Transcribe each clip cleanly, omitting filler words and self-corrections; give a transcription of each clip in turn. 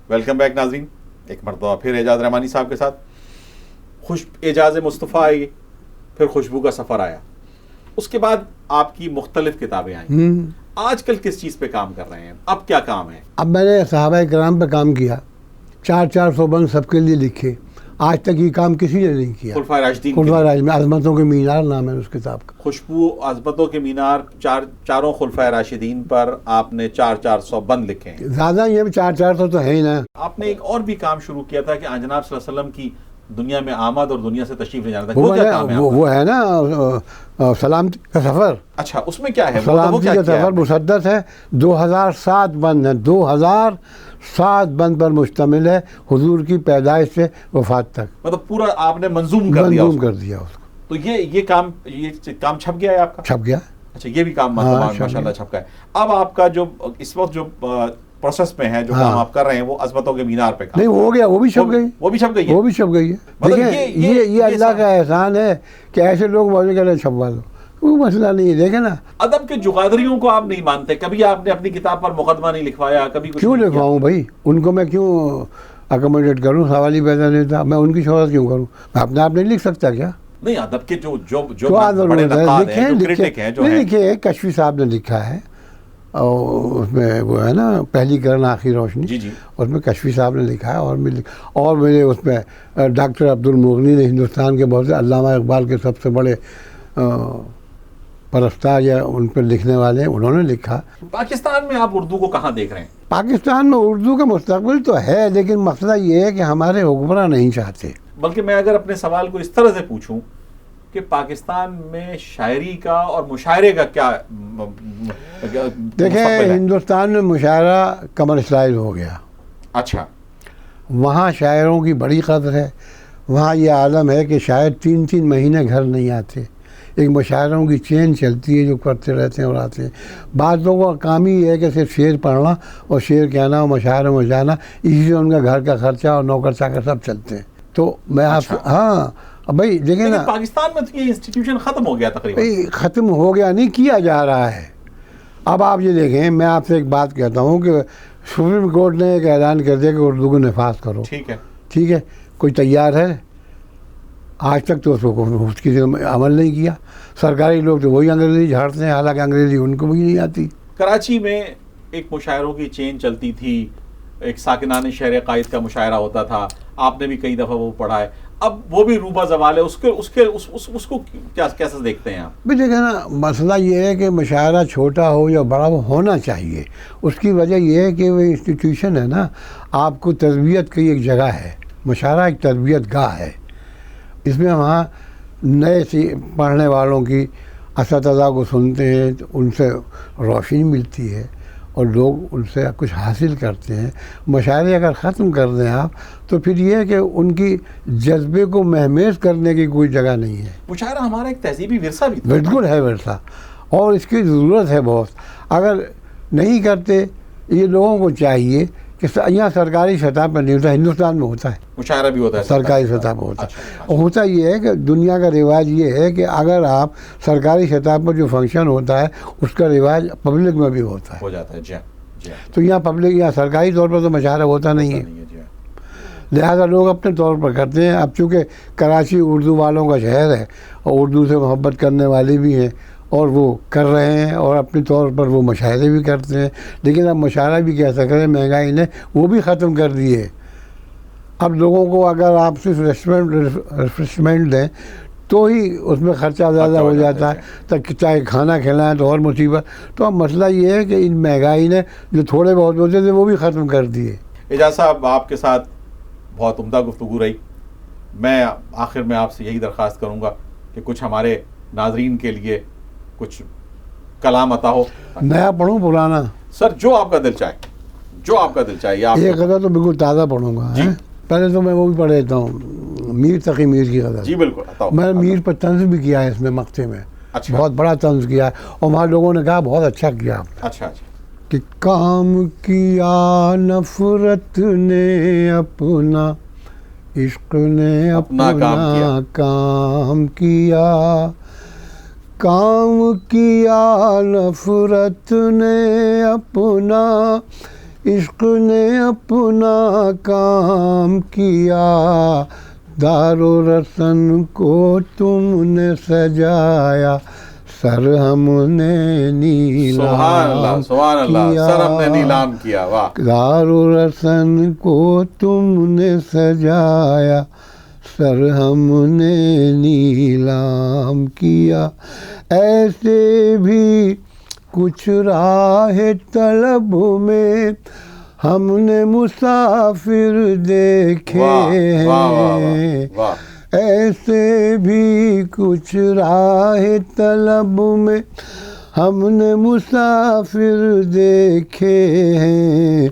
Welcome back ناظرین، ایک مرتبہ پھر اعجاز رحمانی صاحب کے ساتھ اعجاز مصطفیٰ آئی، پھر خوشبو کا سفر آیا، اس کے بعد آپ کی مختلف کتابیں آئیں۔ آج کل کس چیز پہ کام کر رہے ہیں؟ اب کیا کام ہے؟ اب میں نے صحابہ کرام پہ کام کیا، 400 بند سب کے لیے لکھے، آج تک یہ کام کسی نے نہیں کیا۔ خلفائے راشدین، خلفائے راشدین، عظمتوں کے مینار نام ہے اس کتاب کا۔ خوشبو عظمتوں کے مینار، چاروں خلفائے راشدین پر آپ نے 400 بند لکھے ہیں۔ زیادہ یہ 400 تو ہے ہی نا۔ آپ نے ایک اور بھی کام شروع کیا تھا کہ جناب صلی اللہ علیہ وسلم کی دنیا میں آمد اور دنیا سے تشریف لے جانا تھا، وہ کیا کام ہے؟ وہ ہے نا سلامتی کا سفر۔ اچھا، اس میں کیا ہے؟ سلامتی کا سفر مسدس ہے، 2007 بند ہے، 2007 بند پر مشتمل ہے، حضور کی پیدائش سے وفات تک۔ مطلب پورا آپ نے منظوم کر دیا اس کو۔ تو یہ کام چھپ گیا ہے آپ کا؟ چھپ گیا۔ اچھا، یہ بھی کام ماشاءاللہ چھپ گیا ہے۔ اب آپ کا جو اس وقت جو پروسیس میں ہے، جو کام آپ کر رہے ہیں، وہ عظمتوں کے مینار پہ کام نہیں ہو گیا، وہ بھی چھپ گئی، وہ بھی چھپ گئی ہے، وہ بھی چھپ گئی ہے۔ دیکھیں یہ اللہ کا احسان ہے کہ ایسے لوگ موجود کریں چھپوا دو، کوئی مسئلہ نہیں ہے۔ دیکھیں نا، ادب کے جغادریوں کو آپ نہیں مانتے، کبھی آپ نے اپنی کتاب پر مقدمہ نہیں لکھوایا، کبھی کچھ کیوں لکھواؤں بھائی؟ ان کو میں کیوں اکوموڈیٹ کروں؟ سوال ہی پیدا نہیں تھا، میں ان کی شہرت کیوں کروں؟ میں اپنے آپ نہیں لکھ سکتا کیا؟ نہیں، ادب کے جو بڑے نقاد ہیں، جو کرٹک ہیں، جو ہیں، لکھے کشفی صاحب نے لکھا ہے، اور اس میں وہ ہے نا پہلی کرن آخری روشنی، جی جی، اس میں کشفی صاحب نے لکھا ہے، اور میرے اس میں ڈاکٹر عبد المغنی نے ہندوستان کے بہت سے علامہ اقبال کے سب سے بڑے پرستار یا ان پر لکھنے والے ہیں، انہوں نے لکھا۔ پاکستان میں آپ اردو کو کہاں دیکھ رہے ہیں؟ پاکستان میں اردو کا مستقبل تو ہے، لیکن مسئلہ یہ ہے کہ ہمارے حکمراں نہیں چاہتے۔ بلکہ میں اگر اپنے سوال کو اس طرح سے پوچھوں کہ پاکستان میں شاعری کا اور مشاعرے کا کیا دیکھیں، ہندوستان میں مشاعرہ کمرشلائز ہو گیا۔ اچھا، وہاں شاعروں کی بڑی قدر ہے، وہاں یہ عالم ہے کہ شاعر 3 مہینے گھر نہیں آتے، ایک مشاعروں کی چین چلتی ہے جو کرتے رہتے ہیں اور آتے ہیں۔ بعض لوگوں کا کام ہی ہے کہ صرف شعر پڑھنا اور شعر کہنا اور مشاعروں میں جانا، اسی سے ان کا گھر کا خرچہ اور نوکر چاکر سب چلتے ہیں۔ تو میں آپ ہاں بھائی دیکھیں نا، پاکستان میں تو یہ انسٹیٹیوشن ختم ہو گیا تقریباً۔ ختم ہو گیا نہیں، کیا جا رہا ہے۔ اب آپ یہ دیکھیں، میں آپ سے ایک بات کہتا ہوں کہ سپریم کورٹ نے ایک اعلان کر دیا کہ اردو کو نفاذ کرو، ٹھیک ہے، کوئی تیار ہے؟ آج تک تو اس کو کسی نے عمل نہیں کیا۔ سرکاری لوگ تو وہی انگریزی جھاڑتے ہیں، حالانکہ انگریزی ان کو بھی نہیں آتی۔ کراچی میں ایک مشاعروں کی چین چلتی تھی، ایک ساکنان شہر قائد کا مشاعرہ ہوتا تھا، آپ نے بھی کئی دفعہ وہ پڑھا ہے، اب وہ بھی روبہ زوال ہے، اس کو کیسے دیکھتے ہیں آپ؟ بھی دیکھیں نا، مسئلہ یہ ہے کہ مشاعرہ چھوٹا ہو یا بڑا ہو، ہونا چاہیے۔ اس کی وجہ یہ ہے کہ وہ انسٹیٹیوشن ہے نا، آپ کو تربیت کی ایک جگہ ہے، مشاعرہ ایک تربیت گاہ ہے۔ اس میں وہاں نئے پڑھنے والوں کی اساتذہ کو سنتے ہیں، ان سے روشنی ملتی ہے اور لوگ ان سے کچھ حاصل کرتے ہیں۔ مشاعرے اگر ختم کر دیں آپ تو پھر یہ ہے کہ ان کی جذبے کو مہمیز کرنے کی کوئی جگہ نہیں ہے۔ مشاعرہ ہمارا ایک تہذیبی ورثہ بھی بالکل ہے ورثہ، اور اس کی ضرورت ہے بہت۔ اگر نہیں کرتے، یہ لوگوں کو چاہیے کہ یہاں سرکاری سطح پر نہیں ہوتا، ہندوستان میں ہوتا ہے، مشاعرہ بھی ہوتا ہے سرکاری سطح پر ہوتا ہے۔ اور ہوتا یہ ہے کہ دنیا کا رواج یہ ہے کہ اگر آپ سرکاری سطح پر جو فنکشن ہوتا ہے اس کا رواج پبلک میں بھی ہوتا ہے، ہو جاتا ہے۔ جی تو یہاں پبلک، یہاں سرکاری طور پر تو مشاعرہ ہوتا نہیں ہے، لہذا لوگ اپنے طور پر کرتے ہیں۔ اب چونکہ کراچی اردو والوں کا شہر ہے اور اردو سے محبت کرنے والے بھی ہیں اور وہ کر رہے ہیں، اور اپنے طور پر وہ مشاعرے بھی کرتے ہیں، لیکن اب مشاعرہ بھی کیسا کریں، مہنگائی نے وہ بھی ختم کر دیے۔ اب لوگوں کو اگر آپ صرف ریفریشمنٹ دیں تو ہی اس میں خرچہ زیادہ ہو جاتا ہے، چاہے کھانا کھلائیں تو اور مصیبت۔ تو اب مسئلہ یہ ہے کہ ان مہنگائی نے جو تھوڑے بہت ہوتے تھے وہ بھی ختم کر دیے۔ اعجاز صاحب، آپ کے ساتھ بہت عمدہ گفتگو رہی۔ میں آخر میں آپ سے یہی درخواست کروں گا کہ کچھ ہمارے ناظرین کے لیے کچھ کلام عطا ہو۔ نیا پڑھوں پرانا؟ سر، جو آپ کا دل چاہے، جو آپ کا دل چاہے۔ ایک غزل تو بالکل تازہ پڑھوں گا، پہلے تو میں وہ بھی پڑھ لیتا ہوں، میر تقی میر کی غزل۔ جی بالکل، میں نے میر پر طنز بھی کیا ہے اس میں مقطع میں، بہت بڑا طنز کیا ہے، اور وہاں لوگوں نے کہا بہت اچھا کیا آپ نے۔ اچھا کہ کام کیا نفرت نے اپنا، عشق نے اپنا کام کیا، کام کیا نفرت نے اپنا، عشق نے اپنا کام کیا، دار و رسن کو تم نے سجایا، سر ہم نے نیلام سبحان اللہ، کیا، سر ہم نے نیلام کیا، واہ، دار و رسن کو تم نے سجایا، سر ہم نے نیلام کیا، ایسے بھی کچھ راہ طلب میں ہم نے مسافر دیکھے واہ واہ واہ ہیں، واہ، ایسے بھی کچھ راہ طلب میں ہم نے مسافر دیکھے ہیں،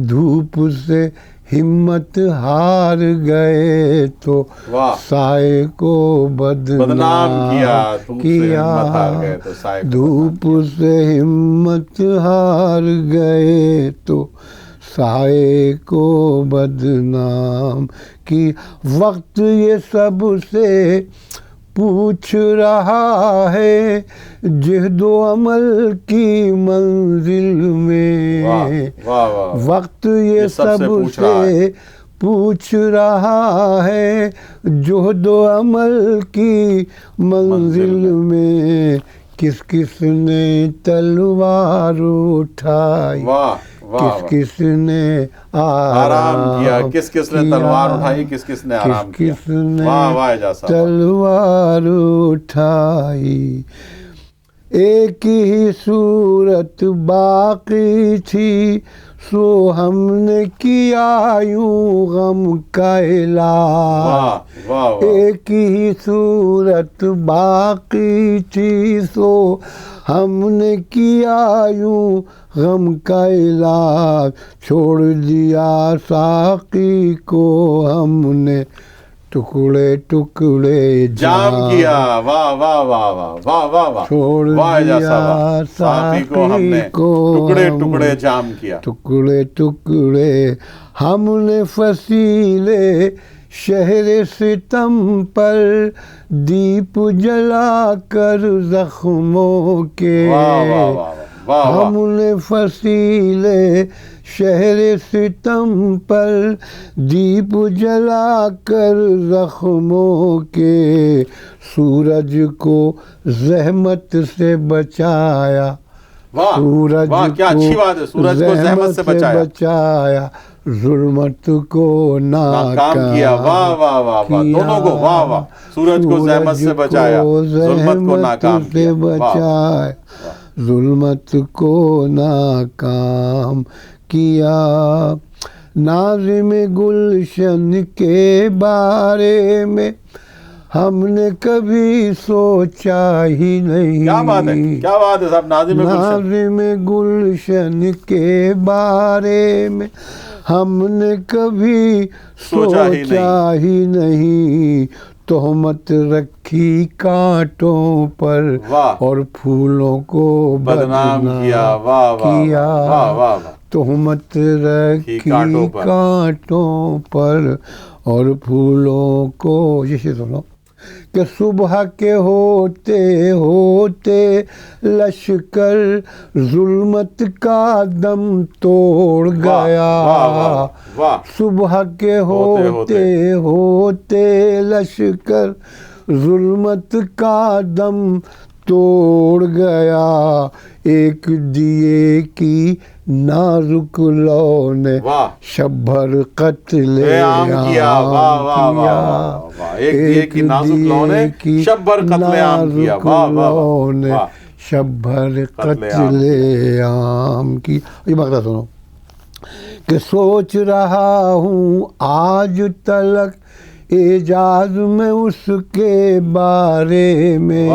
دھوپ سے ہمت ہار گئے تو واہ، سائے کو بدنام کیا، دھوپ سے ہمت ہار گئے تو سائے کو دھوپ سے ہمت ہار گئے تو سائے کو بدنام کی، وقت یہ سب سے پوچھ رہا ہے جہد و عمل کی منزل میں، واہ واہ واہ، وقت یہ سب سے پوچھ رہا ہے جہد و عمل کی منزل میں، کس کس نے تلوار اٹھائی، کس کس نے آرام کیا، کس کس نے تلوار اٹھائی، کس کس نے آرام کیا، کس نے واہ واہ اعجاز صاحب، تلوار اٹھائی، ایک ہی صورت باقی تھی سو ہم نے کیا یوں غم کا علاج، ایک ہی صورت باقی تھی سو ہم نے کیا یوں غم کا علاج، چھوڑ دیا ساقی کو ہم نے ٹکڑے ٹکڑے جام کیا، واہ واہ واہ واہ واہ واہ واہ، چھوڑ دیا ساقی کو ہم نے ٹکڑے ٹکڑے جام کیا، ٹکڑے ٹکڑے ہم نے فصیلے شہر ستم پر دیپ جلا کر زخموں کے، ہم نے فصیلے شہر ستم پر دیپ جلا کر زخموں کے، سورج کو زحمت سے بچایا، سورج کو زحمت سے بچایا، ظلمت کو ناکام کیا، واہ واہ واہ واہ، دونوں کو واہ واہ، سورج کو زحمت سے بچایا، ظلمت کو ناکام کیا، ظلمت کو ناکام کیا، ناظم گلشن کے بارے میں ہم نے کبھی سوچا ہی نہیں، کیا بات ہے، کیا بات ہے صاحب، ناظم گلشن کے بارے میں ہم نے کبھی سوچا ہی نہیں، تہمت رکھی کانٹوں پر اور پھولوں کو بدنام کیا، تہمت رکھی کانٹوں پر اور پھولوں کو، یہ سنو کہ صبح کے ہوتے ہوتے لشکر ظلمت کا دم توڑ گیا، صبح کے ہوتے ہوتے لشکر ظلمت کا دم توڑ گیا، ایک دیے کی نازک لو نے شب بھر قتل عام کیا، ایک دیے کی نازک لو نے شب بھر قتل عام کیا، شب بھر قتل عام کی، یہ مقطع سنو کہ سوچ رہا ہوں آج تلک اعجاز میں اس کے بارے میں،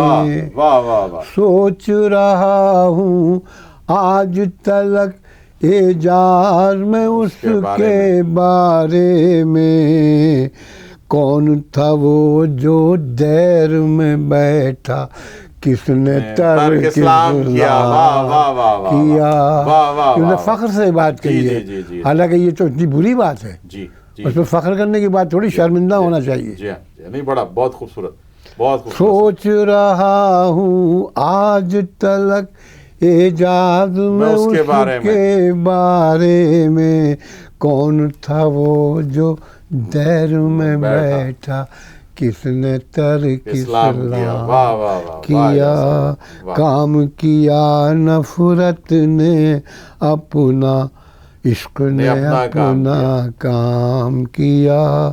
سوچ رہا ہوں آج تلک اعجاز میں اس کے بارے میں، کون تھا وہ جو دیر میں بیٹھا، کس نے ترک اسلام کیا، فخر سے بات کی ہے، حالانکہ یہ تو اتنی بری بات ہے، اس پہ فخر کرنے کی بات تھوڑی، شرمندہ ہونا چاہیے، نہیں بڑا بہت خوبصورت، بہت خوبصورت، سوچ رہا ہوں آج تلک اعجاز میں اس کے بارے میں کون تھا وہ جو دیر میں بیٹھا، کس نے ترک اسلام کیا، کام کیا نفرت نے اپنا، عشق نے اپنا کام کیا،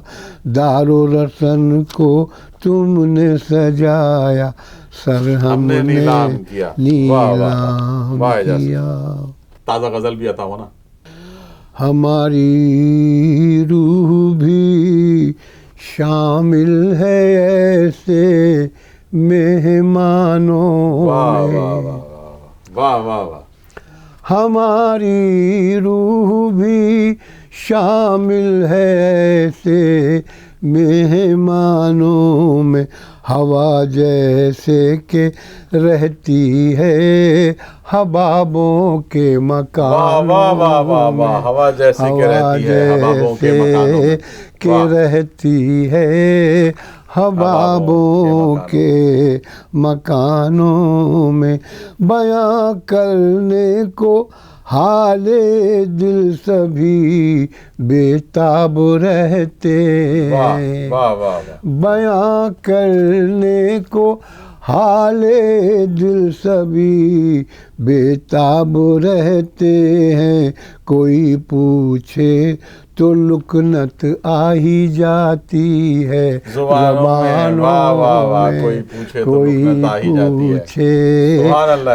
دار و رسن کو تم نے سجایا، سر ہم نے نیلام کیا۔ تازہ غزل بھی آتا ہو نا۔ ہماری روح بھی شامل ہے ایسے مہمانوں میں، واہ واہ واہ، ہماری روح بھی شامل ہے ایسے مہمانوں میں، ہوا جیسے کہ رہتی ہے حبابوں کے مکانوں میں، ہوا جیسے کہ رہتی ہے حبابوں کے مکانوں میں، کہ رہتی ہے حبابوں کے مکانوں میں، بیاں کرنے کو حال دل سبھی بے تاب رہتے ہیں، بیاں کرنے کو حال دل سبھی بے تاب رہتے ہیں، کوئی پوچھے تو لکنت آ ہی جاتی ہے زبانوں میں، کوئی پوچھے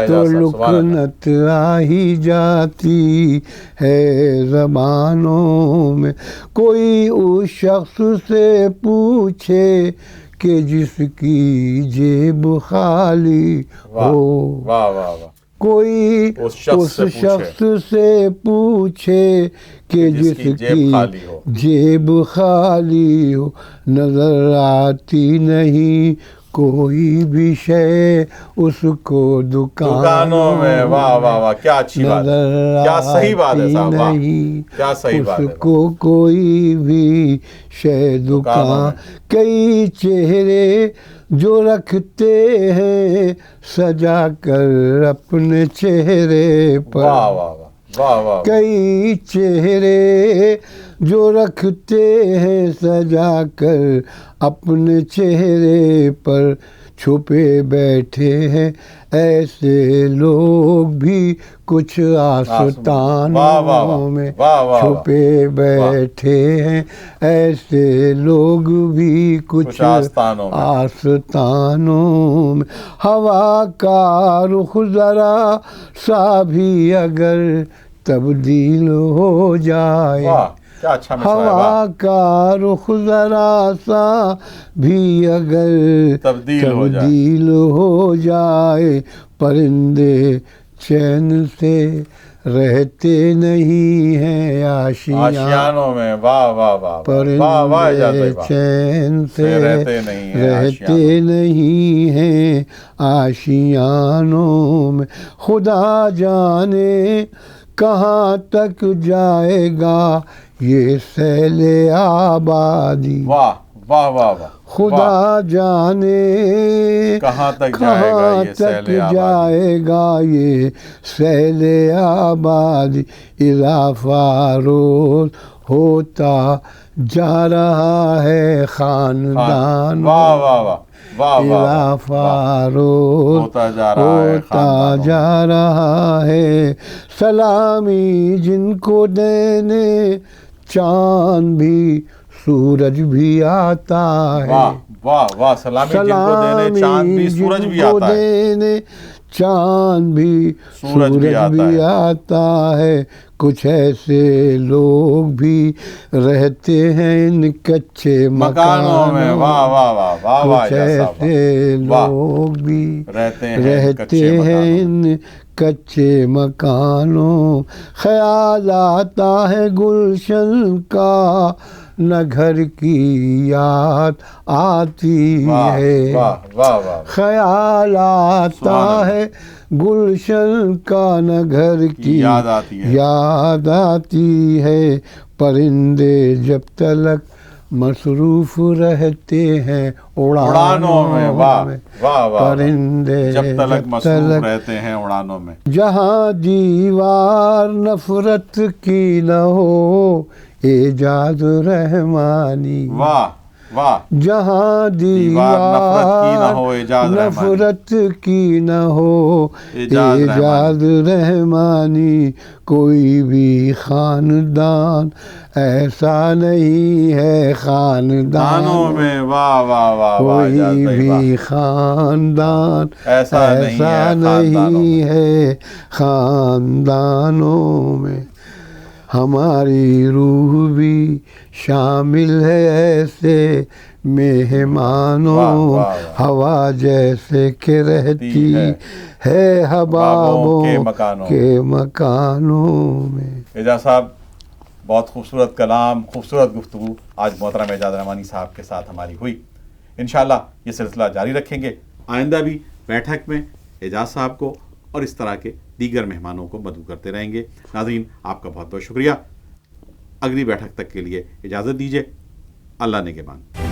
تو لکنت آ ہی جاتی ہے زبانوں میں، کوئی اس شخص سے پوچھے کہ جس کی جیب خالی ہو، کوئی اس شخص سے پوچھے کہ جس کی جیب خالی ہو، نظر آتی نہیں کوئی بھی شے اس کو دکانوں میں، واہ واہ واہ، کیا اچھی بات ہے، کیا صحیح بات ہے صاحب، کیا صحیح بات ہے، اس کو کوئی بھی شے دکان، کئی چہرے جو رکھتے ہیں سجا کر اپنے چہرے پر، کئی چہرے جو رکھتے ہیں سجا کر اپنے چہرے پر، چھپے بیٹھے ہیں ایسے لوگ بھی کچھ آستانوں میں، چھپے بیٹھے ہیں ایسے لوگ بھی کچھ آستانوں میں، ہوا کا رخ ذرا سا بھی اگر تبدیل ہو جائے، ہوا کا رخ ذرا سا بھی اگر تبدیل ہو جائے، پرندے چین سے رہتے نہیں ہیں آشیانوں میں، پرندے چین سے رہتے نہیں ہیں آشیانوں میں، خدا جانے کہاں تک جائے گا یہ سیل آبادی، خدا جانے کہاں تک جائے گا یہ سیل آبادی، اضافہ روز ہوتا جا رہا ہے خاندان، اضافہ روز ہوتا جا رہا ہے، سلامی جن کو دینے چاند بھی سورج بھی آتا ہے، سلامی جن کو دینے چاند بھی سورج بھی آتا ہے، کچھ ایسے لوگ بھی رہتے ہیں ان کچے مکانوں میں، کچھ ایسے لوگ بھی رہتے ہیں ان کچے مکانوں، خیال آتا ہے گلشن کا نہ گھر کی یاد آتی ہے، خیال آتا ہے گلشن کا نہ گھر کی یاد آتی ہے، پرندے جب تلک مصروف رہتے ہیں اڑانوں میں، واہ واہ واہ، پرندے جب تلک مصروف رہتے ہیں اڑانوں میں. جہاں دیوار نفرت کی نہ ہو اعجاز رحمانی. واہ واہ، جہاں دیوار نفرت کی نہ ہو اعجاز رحمانی، نفرت کی نہ ہو اعجاز رحمانی. کوئی بھی خاندان ایسا نہیں ہے خاندانوں میں، واہ واہ واہ واہ، کوئی بھی خاندان ایسا نہیں ہے خاندانوں میں. ہماری روح بھی شامل ہے ایسے مہمانوں، ہوا جیسے کہ رہتی ہے حبابوں کے مکانوں میں. اعجاز صاحب، بہت خوبصورت کلام، خوبصورت گفتگو آج محترم اعجاز رحمانی صاحب کے ساتھ ہماری ہوئی. انشاءاللہ یہ سلسلہ جاری رکھیں گے، آئندہ بھی بیٹھک میں اعجاز صاحب کو اور اس طرح کے دیگر مہمانوں کو مدعو کرتے رہیں گے. ناظرین، آپ کا بہت بہت شکریہ. اگلی بیٹھک تک کے لیے اجازت دیجیے. اللہ نگہبان.